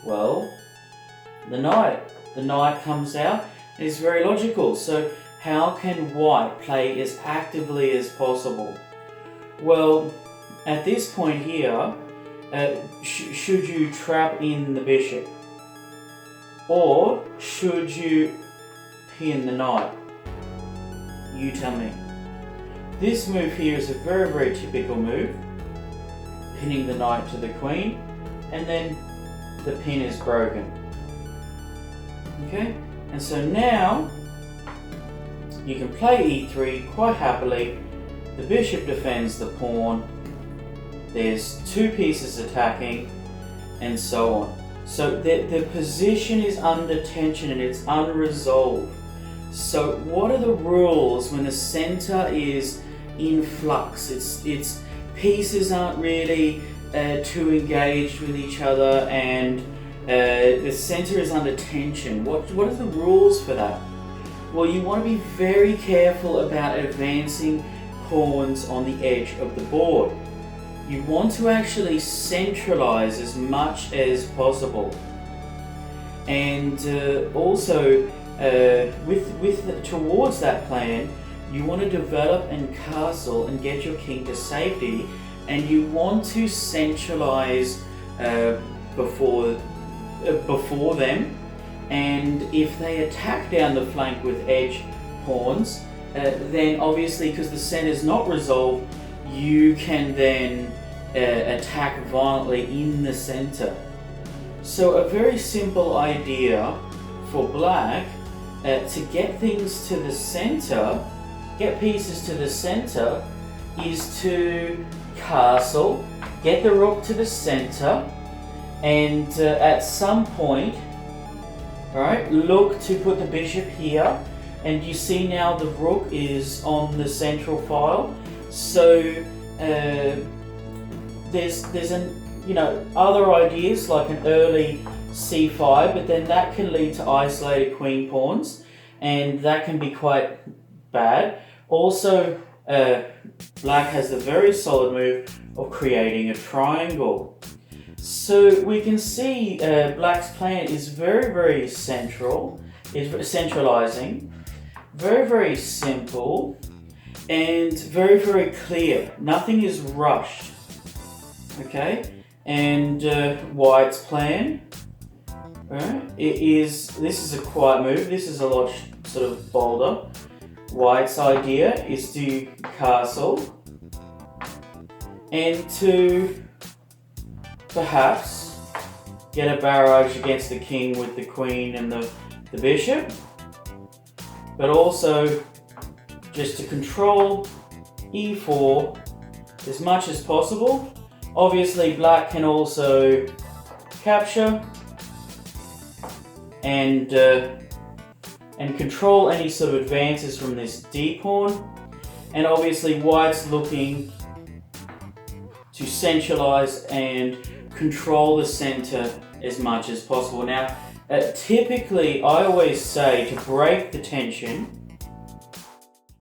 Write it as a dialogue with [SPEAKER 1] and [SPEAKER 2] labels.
[SPEAKER 1] Well, the knight. The knight comes out and is very logical. So how can white play as actively as possible? Well, at this point here, should you trap in the bishop? Or should you pin the knight? You tell me. This move here is a very, very typical move. Pinning the knight to the queen, and then the pin is broken. Okay? And so now, you can play e3 quite happily. The bishop defends the pawn. There's two pieces attacking, and so on. So the position is under tension and it's unresolved. So what are the rules when the center is in flux? It's pieces aren't really too engaged with each other, and the center is under tension. What are the rules for that? Well, you want to be very careful about advancing pawns on the edge of the board. You want to actually centralize as much as possible, and also towards that plan, you want to develop and castle and get your king to safety, and you want to centralize before them. And if they attack down the flank with edge pawns, then obviously, because the center is not resolved, you can then attack violently in the center. So a very simple idea for black to get things to the center, get pieces to the center, is to castle, get the rook to the center, and at some point, alright, look to put the bishop here, and you see now the rook is on the central file. So there's other ideas like an early c5, but then that can lead to isolated queen pawns, and that can be quite bad. Also, black has the very solid move of creating a triangle. So we can see black's plan is very, very central, is centralizing, very, very simple, and very, very clear. Nothing is rushed. Okay, and white's plan, this is a quiet move. This is a lot sort of bolder. White's idea is to castle and to perhaps get a barrage against the king with the queen and the bishop, but also just to control e4 as much as possible. Obviously, black can also capture and control any sort of advances from this d pawn, and obviously white's looking to centralize and control the center as much as possible. Now, typically, I always say to break the tension,